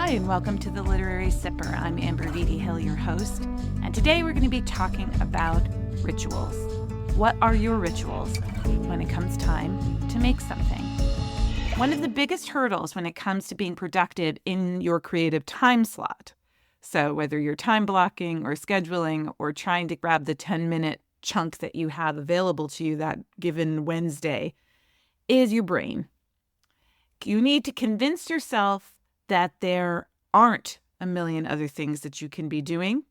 Hi, and welcome to the Literary Sipper. I'm Amber Vitti Hill, your host, and today we're going to be talking about rituals. What are your rituals when it comes time to make something? One of the biggest hurdles when it comes to being productive in your creative time slot, so whether you're time blocking or scheduling or trying to grab the 10-minute chunk that you have available to you that given Wednesday, is your brain. You need to convince yourself that there aren't a million other things that you can be doing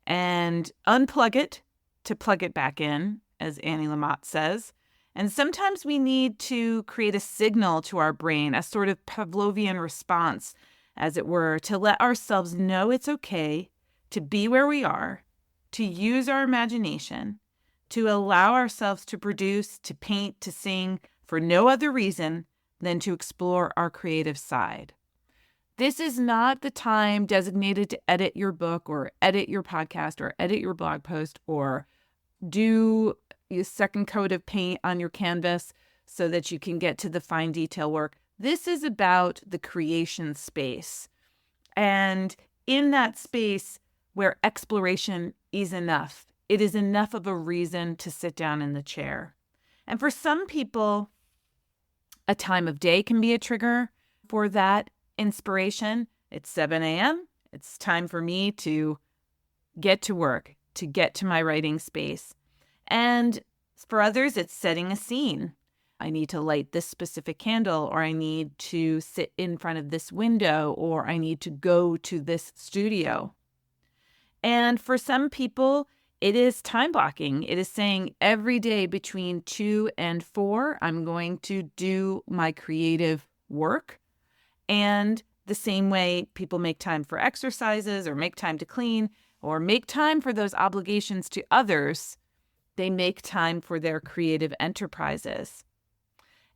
and unplug it to plug it back in, as Annie Lamott says. And sometimes we need to create a signal to our brain, a sort of Pavlovian response, as it were, to let ourselves know it's okay to be where we are, to use our imagination, to allow ourselves to produce, to paint, to sing for no other reason than to explore our creative side. This is not the time designated to edit your book or edit your podcast or edit your blog post or do a second coat of paint on your canvas so that you can get to the fine detail work. This is about the creation space. And in that space where exploration is enough, it is enough of a reason to sit down in the chair. And for some people, a time of day can be a trigger for that inspiration. It's 7 a.m. It's time for me to get to work, to get to my writing space. And for others, it's setting a scene. I need to light this specific candle, or I need to sit in front of this window, or I need to go to this studio. And for some people, it is time blocking. It is saying every day between 2 and 4, I'm going to do my creative work. And the same way people make time for exercises or make time to clean or make time for those obligations to others, they make time for their creative enterprises.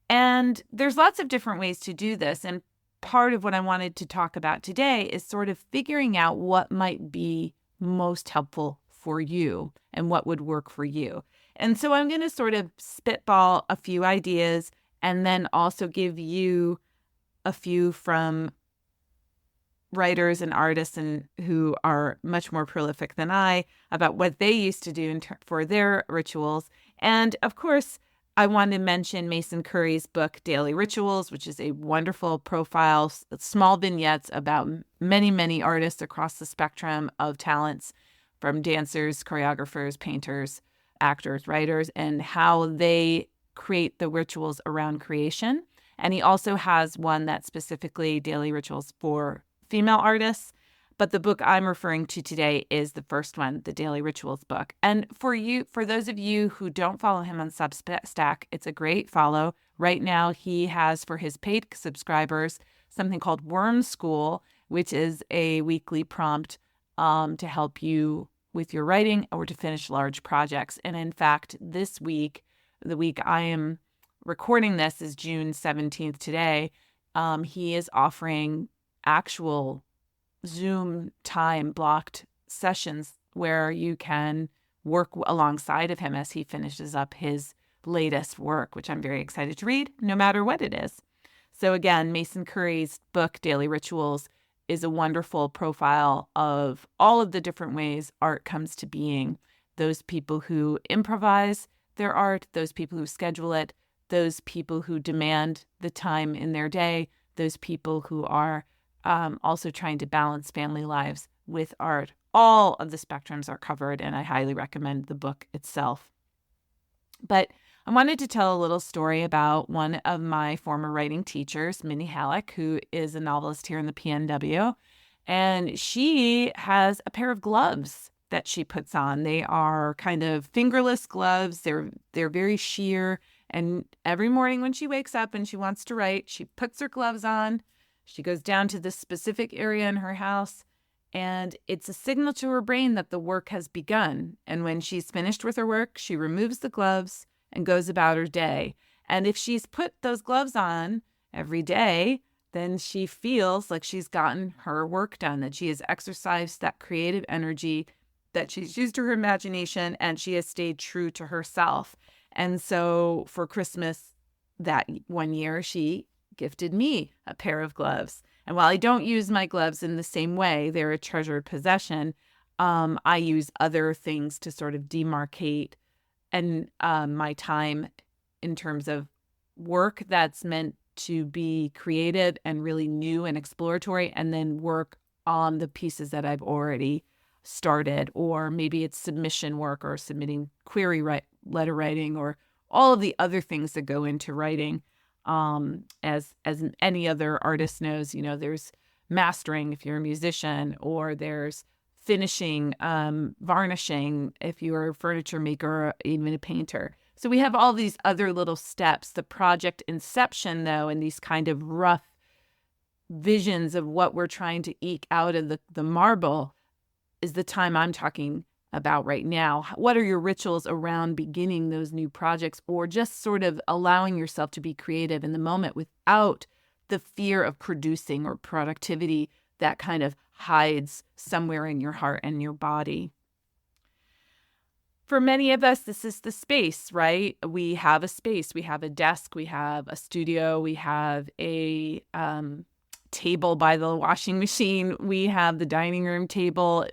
And there's lots of different ways to do this. And part of what I wanted to talk about today is sort of figuring out what might be most helpful for you and what would work for you. And so I'm going to sort of spitball a few ideas and then also give you a few from writers and artists and who are much more prolific than I about what they used to do for their rituals. And of course, I want to mention Mason Curry's book, Daily Rituals, which is a wonderful profile, small vignettes about many, many artists across the spectrum of talents, from dancers, choreographers, painters, actors, writers, and how they create the rituals around creation. And he also has one that's specifically daily rituals for female artists. But the book I'm referring to today is the first one, the Daily Rituals book. And for those of you who don't follow him on Substack, it's a great follow. Right now, he has for his paid subscribers something called Worm School, which is a weekly prompt to help you with your writing or to finish large projects. And in fact, this week, the week I am recording this is June 17th today. He is offering actual Zoom time blocked sessions where you can work alongside of him as he finishes up his latest work, which I'm very excited to read, no matter what it is. So again, Mason Curry's book, Daily Rituals, is a wonderful profile of all of the different ways art comes to being. Those people who improvise their art, those people who schedule it, those people who demand the time in their day, those people who are also trying to balance family lives with art. All of the spectrums are covered, and I highly recommend the book itself. But I wanted to tell a little story about one of my former writing teachers, Minnie Halleck, who is a novelist here in the PNW. And she has a pair of gloves that she puts on. They are kind of fingerless gloves. They're very sheer. And every morning when she wakes up and she wants to write, she puts her gloves on. She goes down to this specific area in her house, and it's a signal to her brain that the work has begun. And when she's finished with her work, she removes the gloves and goes about her day. And if she's put those gloves on every day, then she feels like she's gotten her work done, that she has exercised that creative energy, that she's used her imagination, and she has stayed true to herself. And so for Christmas that one year, she gifted me a pair of gloves. And while I don't use my gloves in the same way, they're a treasured possession, I use other things to sort of demarcate and my time in terms of work that's meant to be creative and really new and exploratory, and then work on the pieces that I've already started, or maybe it's submission work or submitting letter writing, or all of the other things that go into writing. As any other artist knows, there's mastering if you're a musician, or there's finishing, varnishing if you're a furniture maker or even a painter. So we have all these other little steps. The project inception, though, and these kind of rough visions of what we're trying to eke out of the marble is the time I'm talking about right now. What are your rituals around beginning those new projects, or just sort of allowing yourself to be creative in the moment without the fear of producing or productivity that kind of hides somewhere in your heart and your body? For many of us, this is the space, right? We have a space, we have a desk, we have a studio, we have a table by the washing machine, we have the dining room table.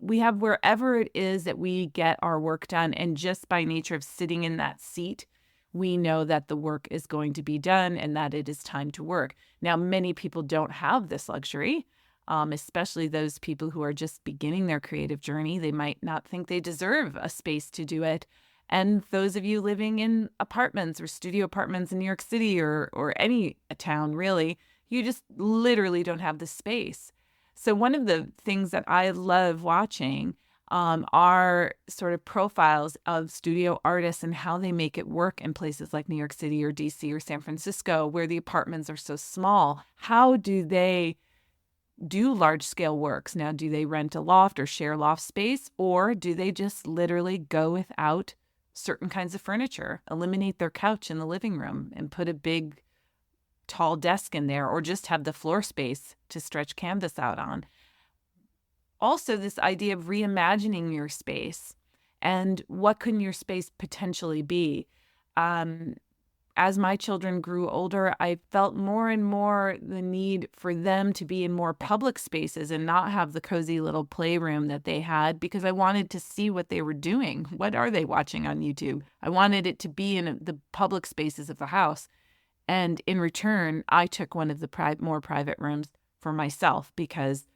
We have wherever it is that we get our work done. And just by nature of sitting in that seat, we know that the work is going to be done and that it is time to work. Now, many people don't have this luxury, especially those people who are just beginning their creative journey. They might not think they deserve a space to do it. And those of you living in apartments or studio apartments in New York City or any town, really, you just literally don't have the space. So one of the things that I love watching are sort of profiles of studio artists and how they make it work in places like New York City or DC or San Francisco, where the apartments are so small. How do they do large scale works? Now, do they rent a loft or share loft space, or do they just literally go without certain kinds of furniture, eliminate their couch in the living room and put a big tall desk in there, or just have the floor space to stretch canvas out on? Also, this idea of reimagining your space and what can your space potentially be. As my children grew older, I felt more and more the need for them to be in more public spaces and not have the cozy little playroom that they had, because I wanted to see what they were doing. What are they watching on YouTube? I wanted it to be in the public spaces of the house. And in return, I took one of the more private rooms for myself, because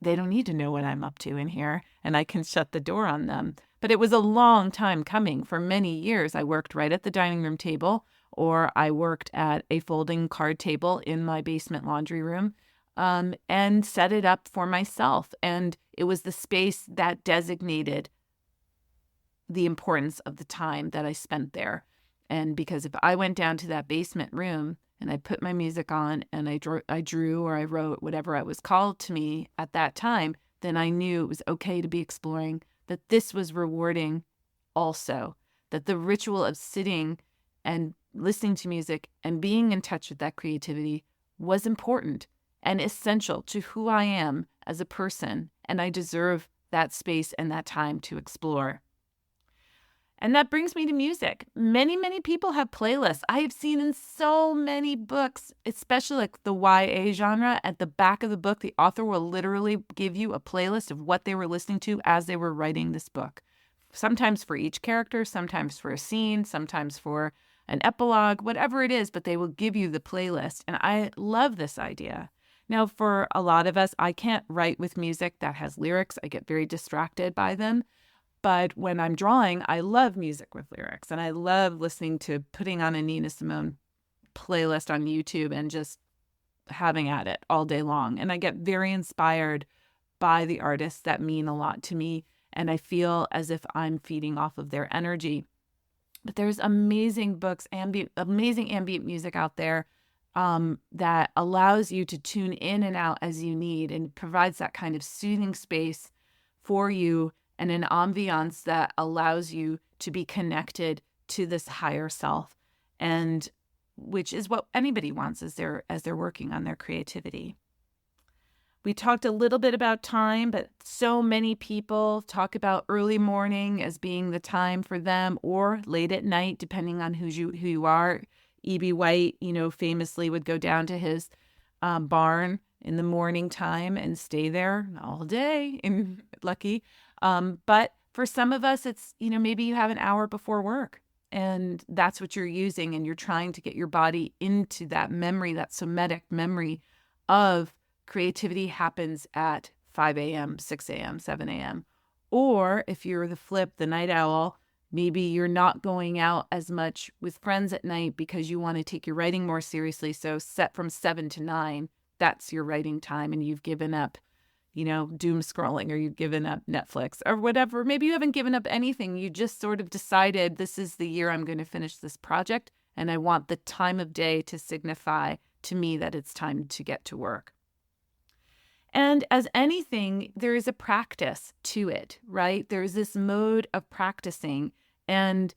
they don't need to know what I'm up to in here, and I can shut the door on them. But it was a long time coming. For many years, I worked right at the dining room table, or I worked at a folding card table in my basement laundry room, and set it up for myself. And it was the space that designated the importance of the time that I spent there. And because if I went down to that basement room and I put my music on and I drew or I wrote whatever it was called to me at that time, then I knew it was okay to be exploring, that this was rewarding also, that the ritual of sitting and listening to music and being in touch with that creativity was important and essential to who I am as a person, and I deserve that space and that time to explore. And that brings me to music. Many, many people have playlists. I have seen in so many books, especially like the YA genre, at the back of the book, the author will literally give you a playlist of what they were listening to as they were writing this book. Sometimes for each character, sometimes for a scene, sometimes for an epilogue, whatever it is, but they will give you the playlist. And I love this idea. Now, for a lot of us, I can't write with music that has lyrics. I get very distracted by them. But when I'm drawing, I love music with lyrics, and I love listening to putting on a Nina Simone playlist on YouTube and just having at it all day long. And I get very inspired by the artists that mean a lot to me, and I feel as if I'm feeding off of their energy. But there's amazing books, amazing ambient music out there that allows you to tune in and out as you need, and provides that kind of soothing space for you and an ambiance that allows you to be connected to this higher self, and which is what anybody wants as they're working on their creativity. We talked a little bit about time, but so many people talk about early morning as being the time for them, or late at night, depending on who you are. E.B. White, famously would go down to his barn in the morning time and stay there all day. And lucky. But for some of us, it's, maybe you have an hour before work and that's what you're using. And you're trying to get your body into that memory, that somatic memory of creativity happens at 5 a.m., 6 a.m., 7 a.m. Or if you're the night owl, maybe you're not going out as much with friends at night because you want to take your writing more seriously. So set from 7 to 9, that's your writing time, and you've given up, doom scrolling, or you've given up Netflix or whatever. Maybe you haven't given up anything. You just sort of decided this is the year I'm going to finish this project, and I want the time of day to signify to me that it's time to get to work. And as anything, there is a practice to it, right? There's this mode of practicing and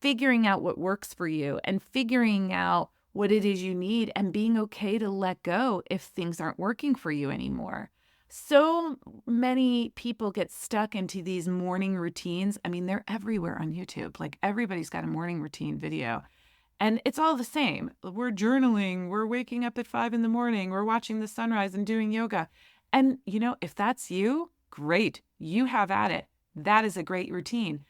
figuring out what works for you and figuring out what it is you need and being okay to let go if things aren't working for you anymore. So many people get stuck into these morning routines. I mean, they're everywhere on YouTube. Like everybody's got a morning routine video. And it's all the same. We're journaling. We're waking up at 5 a.m. We're watching the sunrise and doing yoga. And, if that's you, great. You have at it. That is a great routine.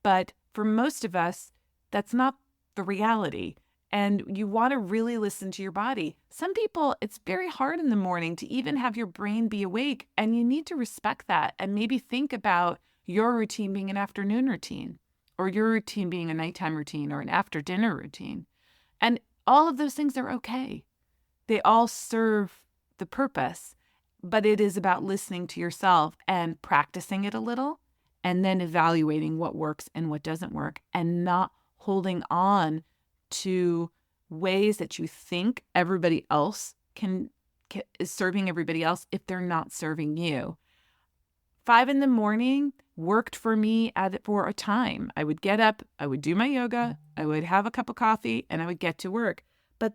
But for most of us, that's not the reality. And you want to really listen to your body. Some people, it's very hard in the morning to even have your brain be awake. And you need to respect that and maybe think about your routine being an afternoon routine, or your routine being a nighttime routine or an after dinner routine. And all of those things are okay. They all serve the purpose, but it is about listening to yourself and practicing it a little and then evaluating what works and what doesn't work and not holding on to ways that you think everybody else is serving everybody else if they're not serving you. 5 a.m. worked for me for a time. I would get up, I would do my yoga, I would have a cup of coffee, and I would get to work. But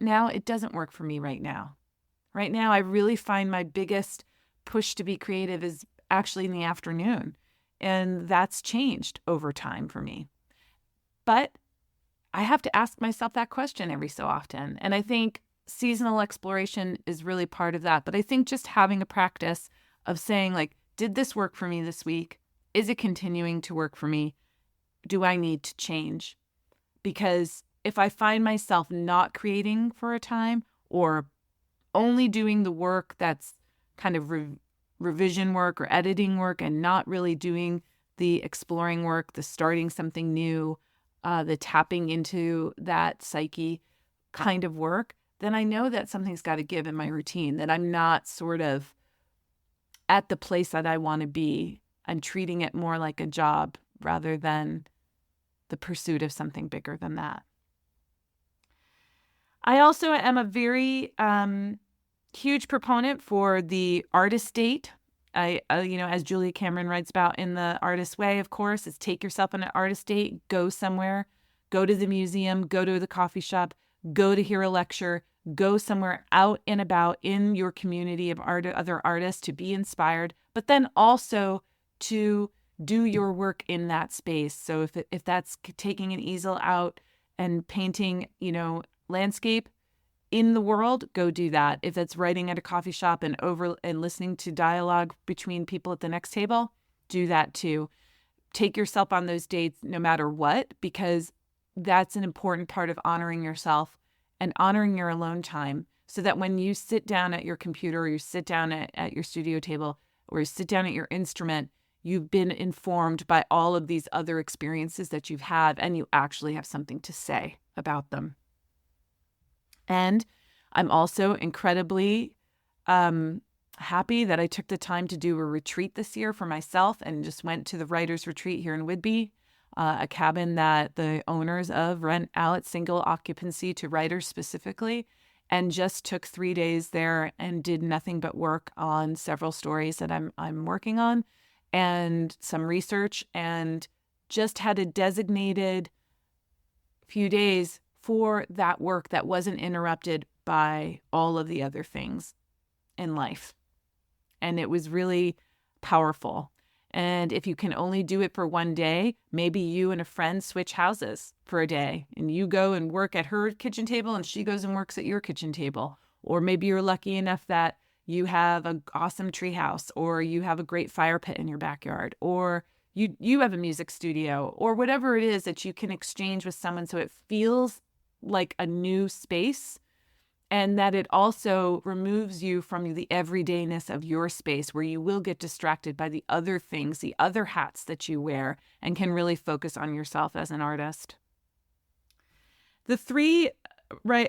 now it doesn't work for me right now. Right now, I really find my biggest push to be creative is actually in the afternoon. And that's changed over time for me. But I have to ask myself that question every so often. And I think seasonal exploration is really part of that. But I think just having a practice of saying, like, did this work for me this week? Is it continuing to work for me? Do I need to change? Because if I find myself not creating for a time or only doing the work that's kind of revision work or editing work and not really doing the exploring work, the starting something new, the tapping into that psyche kind of work, then I know that something's got to give in my routine, that I'm not sort of at the place that I want to be. I'm treating it more like a job rather than the pursuit of something bigger than that. I also am a very huge proponent for the artist date. As Julia Cameron writes about in The Artist's Way, of course, is take yourself on an artist date, go somewhere, go to the museum, go to the coffee shop, go to hear a lecture, go somewhere out and about in your community of other artists to be inspired, but then also to do your work in that space. So if that's taking an easel out and painting, landscape in the world, go do that. If that's writing at a coffee shop and listening to dialogue between people at the next table, do that too. Take yourself on those dates no matter what, because that's an important part of honoring yourself and honoring your alone time, so that when you sit down at your computer or you sit down at your studio table or you sit down at your instrument, you've been informed by all of these other experiences that you've had and you actually have something to say about them. And I'm also incredibly happy that I took the time to do a retreat this year for myself and just went to the writer's retreat here in Whidbey, a cabin that the owners of rent out single occupancy to writers specifically, and just took 3 days there and did nothing but work on several stories that I'm working on and some research, and just had a designated few days for that work that wasn't interrupted by all of the other things in life. And it was really powerful. And if you can only do it for one day, maybe you and a friend switch houses for a day and you go and work at her kitchen table and she goes and works at your kitchen table. Or maybe you're lucky enough that you have an awesome tree house, or you have a great fire pit in your backyard, or you have a music studio, or whatever it is that you can exchange with someone so it feels like a new space, and that it also removes you from the everydayness of your space where you will get distracted by the other things, the other hats that you wear, and can really focus on yourself as an artist. The three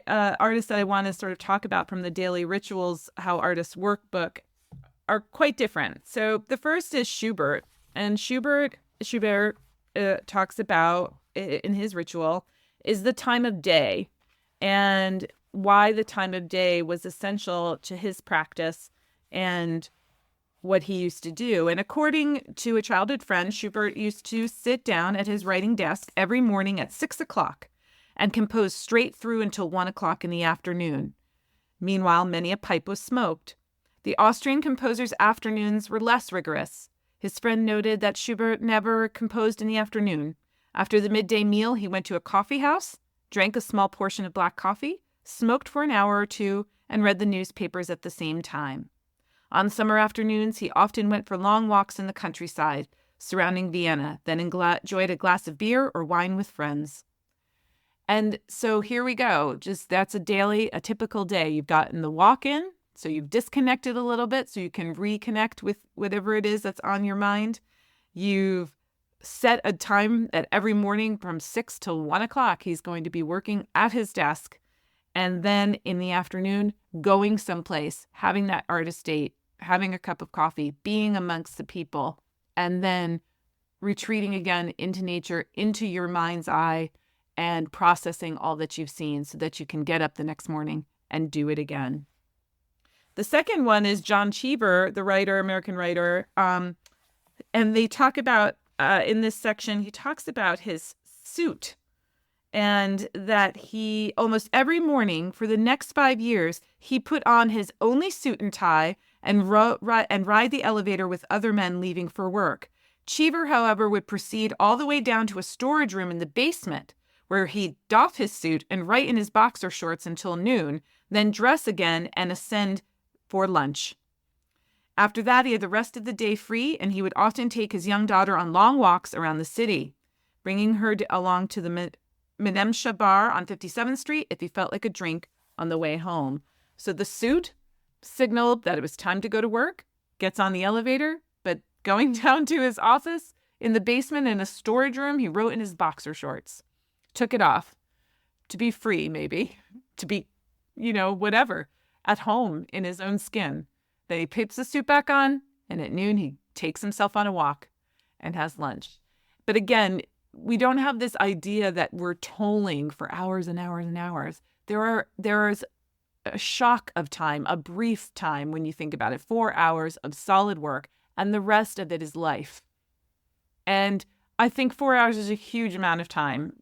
artists that I want to sort of talk about from the Daily Rituals How Artists Workbook are quite different. So the first is Schubert, and Schubert talks about in his ritual is the time of day and why the time of day was essential to his practice and what he used to do. And according to a childhood friend, Schubert used to sit down at his writing desk every morning at 6 o'clock and compose straight through until 1 o'clock in the afternoon. Meanwhile, many a pipe was smoked. The Austrian composer's afternoons were less rigorous. His friend noted that Schubert never composed in the afternoon. After the midday meal, he went to a coffee house, drank a small portion of black coffee, smoked for an hour or two, and read the newspapers at the same time. On summer afternoons, he often went for long walks in the countryside, surrounding Vienna, then enjoyed a glass of beer or wine with friends. And so here we go. That's a typical day. You've gotten the walk in, so you've disconnected a little bit so you can reconnect with whatever it is that's on your mind. You've set a time that every morning from 6 till 1 o'clock, he's going to be working at his desk. And then in the afternoon, going someplace, having that artist date, having a cup of coffee, being amongst the people, and then retreating again into nature, into your mind's eye, and processing all that you've seen so that you can get up the next morning and do it again. The second one is John Cheever, the writer, American writer. And they talk about, in this section, he talks about his suit and that he, almost every morning for the next 5 years, he put on his only suit and tie and ride the elevator with other men leaving for work. Cheever, however, would proceed all the way down to a storage room in the basement, where he'd doff his suit and write in his boxer shorts until noon, then dress again and ascend for lunch. After that, he had the rest of the day free, and he would often take his young daughter on long walks around the city, bringing her along to the Menemsha bar on 57th Street if he felt like a drink on the way home. So the suit signaled that it was time to go to work, gets on the elevator, but going down to his office in the basement in a storage room, he wrote in his boxer shorts. Took it off to be free, maybe, to be, whatever, at home in his own skin. Then he puts the suit back on, and at noon he takes himself on a walk and has lunch. But again, we don't have this idea that we're tolling for hours and hours and hours. There is a shock of time, a brief time when you think about it, 4 hours of solid work, and the rest of it is life. And I think 4 hours is a huge amount of time,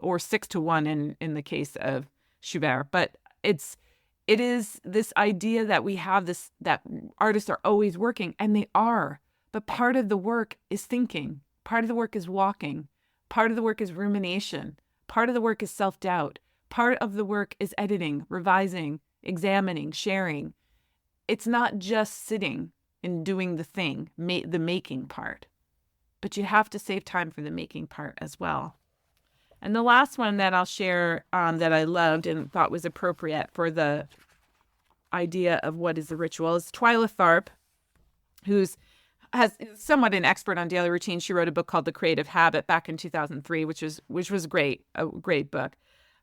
or 6 to 1 in the case of Schubert. But it is this idea that we have this, that artists are always working, and they are. But part of the work is thinking. Part of the work is walking. Part of the work is rumination. Part of the work is self-doubt. Part of the work is editing, revising, examining, sharing. It's not just sitting and doing the thing, the making part. But you have to save time for the making part as well. And the last one that I'll share that I loved and thought was appropriate for the idea of what is the ritual is Twyla Tharp, who's somewhat an expert on daily routine. She wrote a book called The Creative Habit back in 2003, which was great, a great book.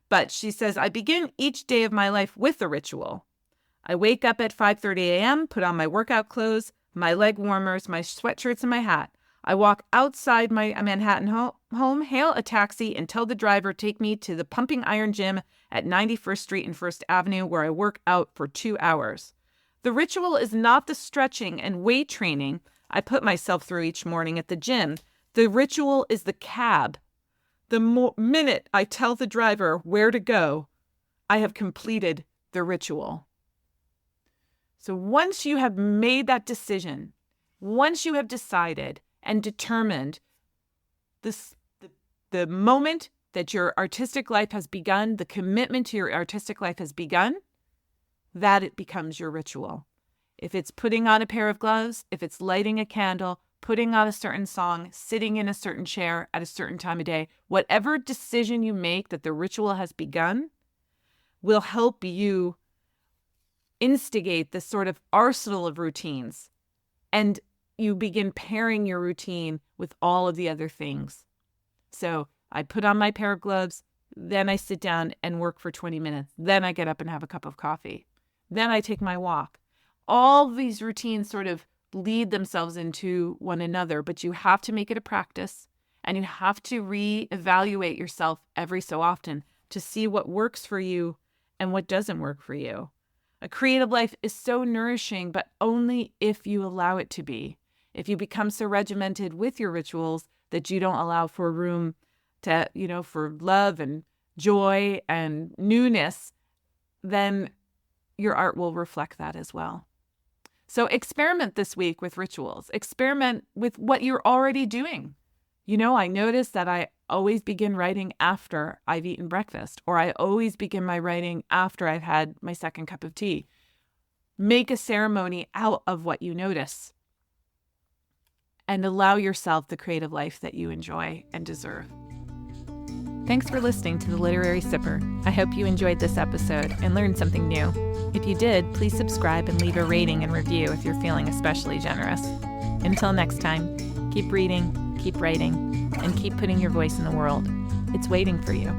But she says, I begin each day of my life with a ritual. I wake up at 5:30 a.m., put on my workout clothes, my leg warmers, my sweatshirts, and my hat. I walk outside my Manhattan home, hail a taxi, and tell the driver to take me to the Pumping Iron Gym at 91st Street and 1st Avenue, where I work out for 2 hours. The ritual is not the stretching and weight training I put myself through each morning at the gym. The ritual is the cab. The minute I tell the driver where to go, I have completed the ritual. So once you have made that decision, once you have decided, and determined the moment that your artistic life has begun, the commitment to your artistic life has begun, that it becomes your ritual. If it's putting on a pair of gloves, if it's lighting a candle, putting on a certain song, sitting in a certain chair at a certain time of day, whatever decision you make that the ritual has begun will help you instigate this sort of arsenal of routines. And you begin pairing your routine with all of the other things. So I put on my pair of gloves, then I sit down and work for 20 minutes. Then I get up and have a cup of coffee. Then I take my walk. All these routines sort of lead themselves into one another, but you have to make it a practice, and you have to reevaluate yourself every so often to see what works for you and what doesn't work for you. A creative life is so nourishing, but only if you allow it to be. If you become so regimented with your rituals that you don't allow for room to, for love and joy and newness, then your art will reflect that as well. So experiment this week with rituals. Experiment with what you're already doing. I notice that I always begin writing after I've eaten breakfast, or I always begin my writing after I've had my second cup of tea. Make a ceremony out of what you notice and allow yourself the creative life that you enjoy and deserve. Thanks for listening to The Literary Sipper. I hope you enjoyed this episode and learned something new. If you did, please subscribe and leave a rating and review if you're feeling especially generous. Until next time, keep reading, keep writing, and keep putting your voice in the world. It's waiting for you.